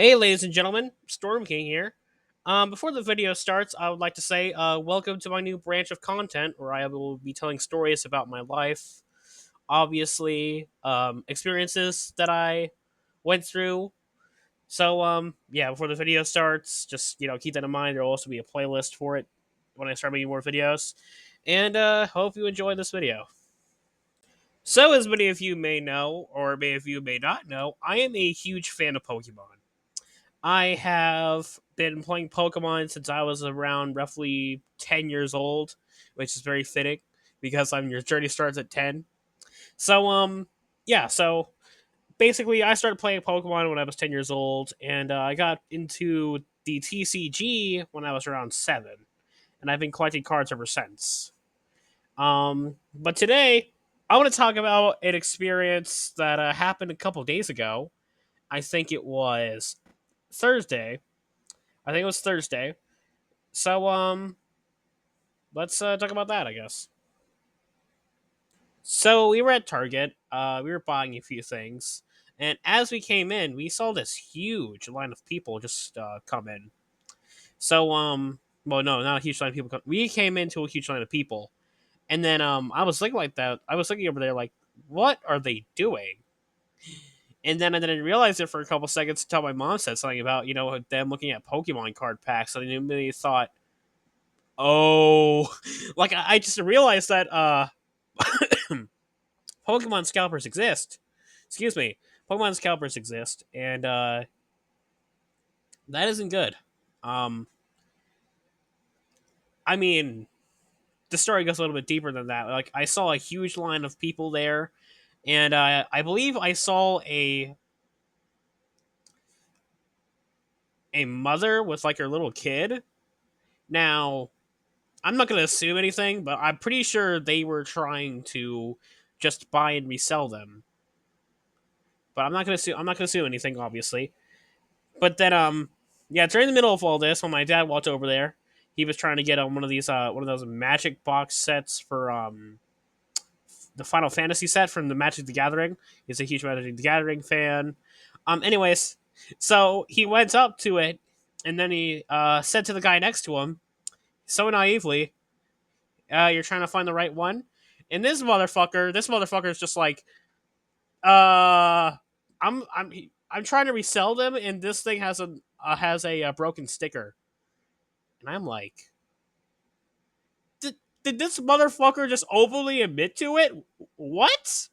Hey, ladies and gentlemen, Storm King here. Before the video starts, I would like to say, welcome to my new branch of content where I will be telling stories about my life, obviously, experiences that I went through. So, before the video starts, just keep that in mind. There will also be a playlist for it when I start making more videos, and hope you enjoy this video. So, as many of you may know, or many of you may not know, I am a huge fan of Pokemon. I have been playing Pokemon since I was around roughly 10 years old, which is very fitting because your journey starts at 10. So basically, I started playing Pokemon when I was 10 years old, and I got into the TCG when I was around 7, and I've been collecting cards ever since. But today, I want to talk about an experience that happened a couple days ago. I think it was Thursday. I think it was Thursday. So let's talk about that, I guess. So we were at Target. We were buying a few things, and as we came in, we saw this huge line of people just come in. Well, no, not a huge line of people. We came into a huge line of people, and then I was looking like that. I was looking over there like, what are they doing? And then I didn't realize it for a couple seconds until my mom said something about them looking at Pokemon card packs, and I immediately thought, oh, like I just realized that Pokemon scalpers exist. Excuse me, Pokemon scalpers exist, and that isn't good. Um, I mean, the story goes a little bit deeper than that. Like I saw a huge line of people there, and I believe I saw a mother with like her little kid. Now, I'm not gonna assume anything, but I'm pretty sure they were trying to just buy and resell them. But I'm not gonna assume anything, obviously. But then, yeah, during the middle of all this, when my dad walked over there, he was trying to get on one of those Magic box sets for the Final Fantasy set from the Magic the Gathering. He's a huge Magic the Gathering fan. Anyways, so he went up to it, and then he said to the guy next to him, so naively, "You're trying to find the right one." And this motherfucker is just like, uh, I'm trying to resell them, and this thing has a broken sticker, and I'm like, did this motherfucker just openly admit to it? What?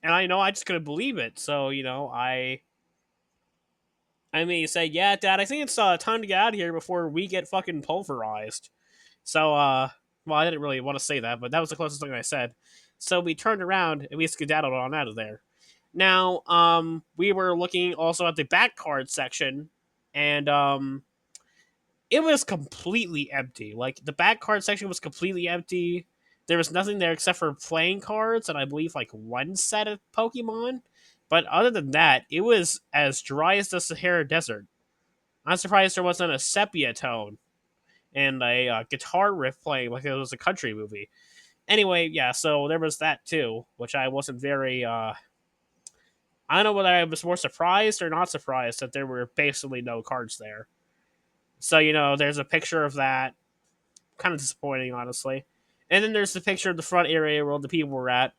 And I know I just couldn't believe it. So I mean, he said, "Yeah, Dad, I think it's time to get out of here before we get fucking pulverized." So well, I didn't really want to say that, but that was the closest thing I said. So we turned around and we skedaddled on out of there. Now, we were looking also at the back card section, and it was completely empty. Like the back card section was completely empty. There was nothing there except for playing cards and I believe like one set of Pokemon. But other than that, it was as dry as the Sahara Desert. I'm surprised there wasn't a sepia tone and a guitar riff playing like it was a country movie. Anyway, yeah, so there was that too, which I wasn't very. I don't know whether I was more surprised or not surprised that there were basically no cards there. So there's a picture of that. Kind of disappointing, honestly. And then there's the picture of the front area where the people were at.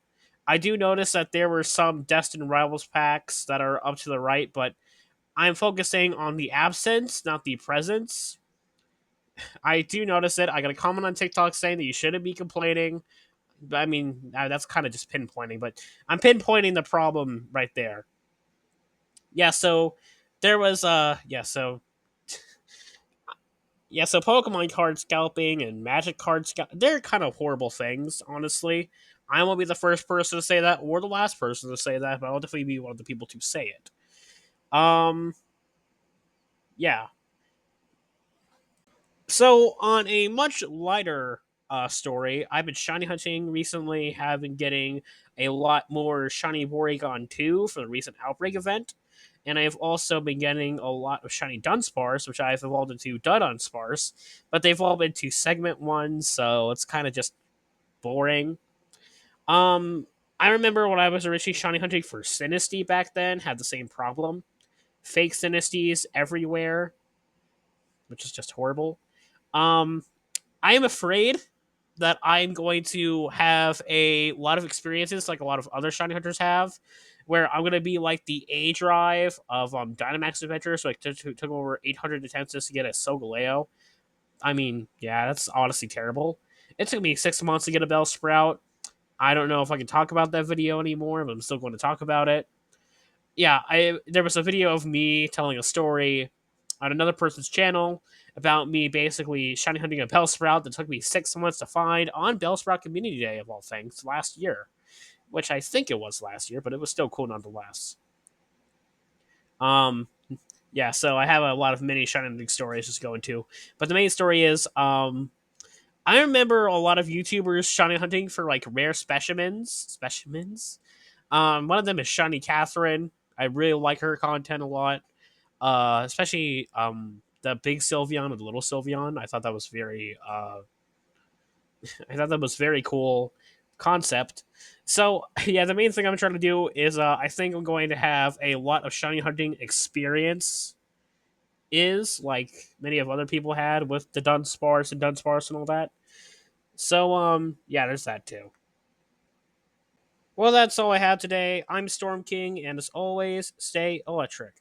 I do notice that there were some Destined Rivals packs that are up to the right, but I'm focusing on the absence, not the presence. I do notice it. I got a comment on TikTok saying that you shouldn't be complaining. I mean, that's kind of just pinpointing, but I'm pinpointing the problem right there. Yeah, so there was so Pokemon card scalping and Magic card they're kind of horrible things, honestly. I won't be the first person to say that or the last person to say that, but I'll definitely be one of the people to say it. Um, yeah. So on a much lighter story, I've been shiny hunting recently. Have been getting a lot more shiny Porygon 2 for the recent Outbreak event. And I've also been getting a lot of shiny Dunsparce, which I've evolved into Dunsparce, but they've all been to segment ones, so it's kind of just boring. Um, I remember when I was originally shiny hunting for Sinistea back then, had the same problem. fake dynasties everywhere, which is just horrible. Um, I am afraid that I'm going to have a lot of experiences like a lot of other shiny hunters have, where I'm going to be like the A drive of Dynamax Adventure, so it took over 800 attempts just to get a Solgaleo. I mean, yeah, that's honestly terrible. It took me 6 months to get a Bellsprout. I don't know if I can talk about that video anymore, but I'm still going to talk about it. Yeah, I there was a video of me telling a story on another person's channel about me basically shiny hunting a Bellsprout that took me 6 months to find on Bellsprout Community Day of all things last year, which I think it was last year, but it was still cool nonetheless. Um, yeah, so I have a lot of mini shiny hunting stories just going to, but the main story is I remember a lot of YouTubers shiny hunting for like rare specimens. One of them is Shiny Catherine. I really like her content a lot. Especially the big Sylveon and the little Sylveon. I thought that was very cool concept. So yeah, the main thing I'm trying to do is I think I'm going to have a lot of shiny hunting experience. Is like many of other people had with the Dunsparce and all that. So yeah, there's that too. Well, that's all I have today. I'm Storm King, and as always, stay electric.